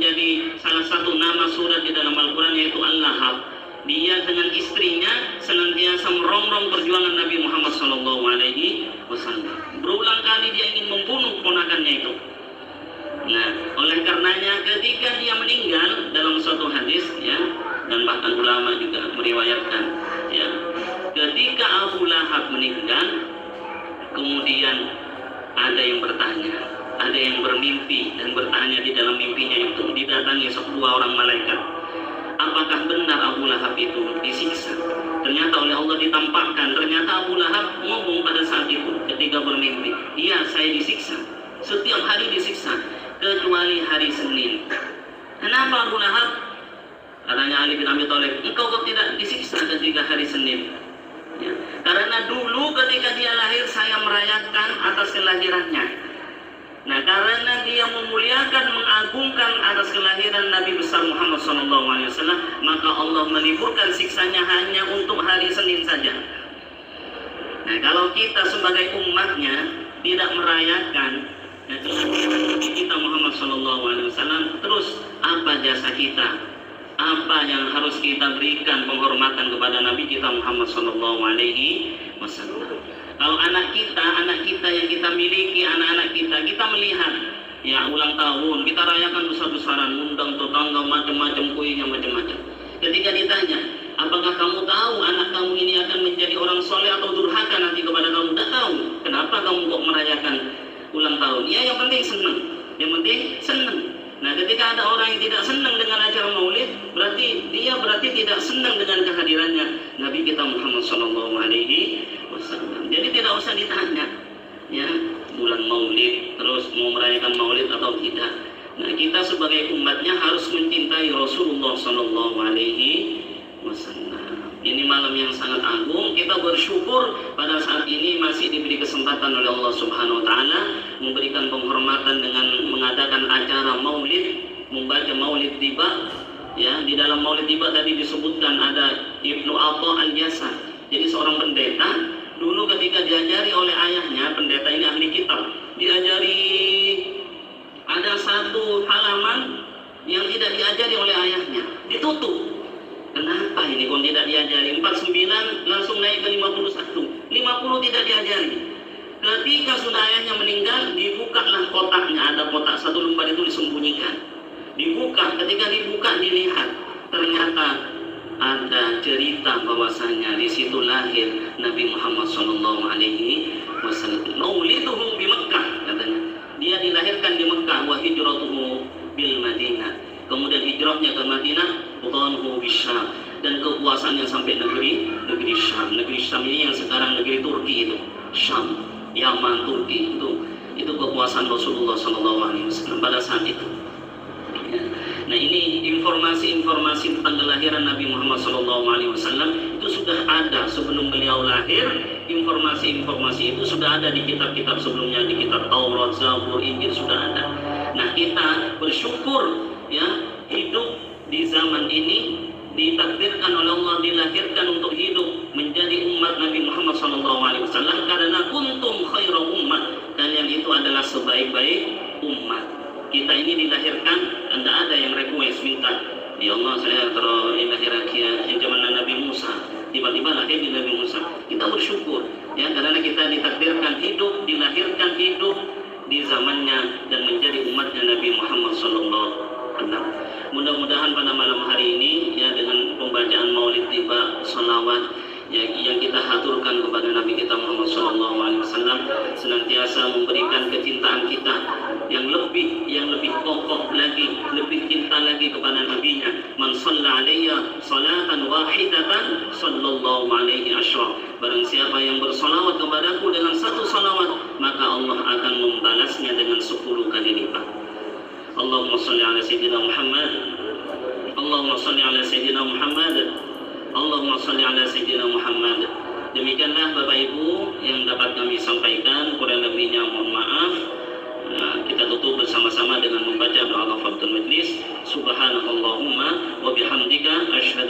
menjadi salah satu nama surat di dalam Al-Quran, yaitu Al-Lahab. Dia dengan istrinya senantiasa merongrong perjuangan Nabi Muhammad SAW. Berulang kali dia ingin membunuh ponakannya itu. Nah, oleh karenanya ketika dia meninggal, dalam suatu hadis ya, dan bahkan ulama juga meriwayatkan ya, ketika Abu Lahab meninggal, kemudian ada yang bertanya, ada yang bermimpi dan bertanya di dalam mimpinya itu, didatangi 10 orang malaikat. Apakah benar Abu Lahab itu disiksa? Ternyata oleh Allah ditampakkan, ternyata Abu Lahab ngomong pada saat itu ketika bermimpi, iya saya disiksa, setiap hari disiksa, kecuali hari Senin. Kenapa Abu Lahab? Katanya Ali bin Abi Thalib, engkau kok tidak disiksa ketika hari Senin? Ya, karena dulu ketika dia lahir saya merayakan atas kelahirannya. Nah, karena dia memuliakan, mengagungkan atas kelahiran Nabi besar Muhammad SAW, maka Allah meliburkan siksanya hanya untuk hari Senin saja. Nah, kalau kita sebagai umatnya tidak merayakan kelahiran Nabi kita Muhammad SAW, terus apa jasa kita? Apa yang harus kita berikan penghormatan kepada Nabi kita Muhammad SAW? Kalau anak kita yang kita miliki, anak-anak kita melihat ya ulang tahun, kita rayakan besar-besaran, undang tetangga macam-macam, kuenya macam-macam. Ketika ditanya, apakah kamu tahu anak kamu ini akan menjadi orang soleh atau durhaka nanti kepada kamu? Tidak tahu. Kenapa kamu kok merayakan ulang tahun? Ya yang penting senang, yang penting senang. Nah, ketika ada orang yang tidak senang dengan acara maulid, berarti dia tidak senang dengan kehadirannya Nabi kita Muhammad SAW. Jadi tidak usah ditanya, ya bulan maulid, terus mau merayakan maulid atau tidak. Nah, kita sebagai umatnya harus mencintai Rasulullah SAW. Ini malam yang sangat agung. Kita bersyukur pada saat ini masih diberi kesempatan oleh Allah Subhanahu Wa Taala memberikan penghormatan dengan mengadakan acara maulid, membaca maulid tiba. Ya, di dalam maulid tiba tadi disebutkan ada Ibnu Atha Al-Yasa. Jadi seorang pendeta dulu ketika diajari oleh ayahnya, pendeta ini ahli kitab, diajari ada satu halaman yang tidak diajari oleh ayahnya, ditutup. Kenapa ini kok tidak diajari? 49 langsung naik ke 51. 50 tidak diajari. Ketika sudah ayahnya meninggal, dibukalah kotaknya. Ada kotak satu lembar itu disembunyikan. Dibuka, ketika dibuka dilihat, ternyata ada cerita bahwasanya di situ lahir Nabi Muhammad SAW. Mauliduhu di Mekah katanya. Dia dilahirkan di Mekah, wa hijratuhu bil Madinah. Kemudian hijrahnya ke Madinah, Qutanuhu bisyam, dan kekuasaannya sampai negeri Syam. Negeri Syam ini yang sekarang negeri Turki itu, Syam, Yaman, Turki itu kekuasaan Rasulullah SAW pada saat itu. Ya. Nah, ini informasi-informasi tentang kelahiran Nabi Muhammad SAW itu sudah ada sebelum beliau lahir. Informasi-informasi itu sudah ada di kitab-kitab sebelumnya, di kitab Taurat, Zabur, Injil sudah ada. Nah, kita bersyukur ya hidup di zaman ini, ditakdirkan oleh Allah dilahirkan untuk hidup menjadi umat Nabi Muhammad SAW, karena kuntum khairu ummah, kalian itu adalah sebaik-baik umat. Kita ini dilahirkan, tidak ada yang request minta, ya Allah saya terlahir di zaman Nabi Musa, tiba-tiba lahir di Nabi Musa. Kita bersyukur ya karena kita ditakdirkan hidup, dilahirkan hidup di zamannya dan menjadi umatnya Nabi Muhammad SAW. Mudah-mudahan pada malam hari ini ya dengan pembacaan maulid tiba, salawat ya, yang kita haturkan kepada Nabi kita Muhammad SAW, senantiasa memberikan kecintaan kita yang lebih kokoh lagi, lebih cinta lagi kepada Nabi-Nya. Man shalla alayya salatan wahidatan sallallahu alaihi asyra. Barang siapa yang bersalawat kepadaku dengan satu salawat, maka Allah akan membalasnya dengan 10 kali lipat. Allahumma salli ala Sayyidina Muhammad, Allahumma salli ala Sayyidina Muhammad, Allahumma salli ala Sayyidina Muhammad. Demikianlah Bapak Ibu yang dapat kami sampaikan, kurang lebihnya mohon maaf. Kita tutup bersama-sama dengan membaca doa kafaratul majlis. Subhanakallahumma wa bihamdika asyhadu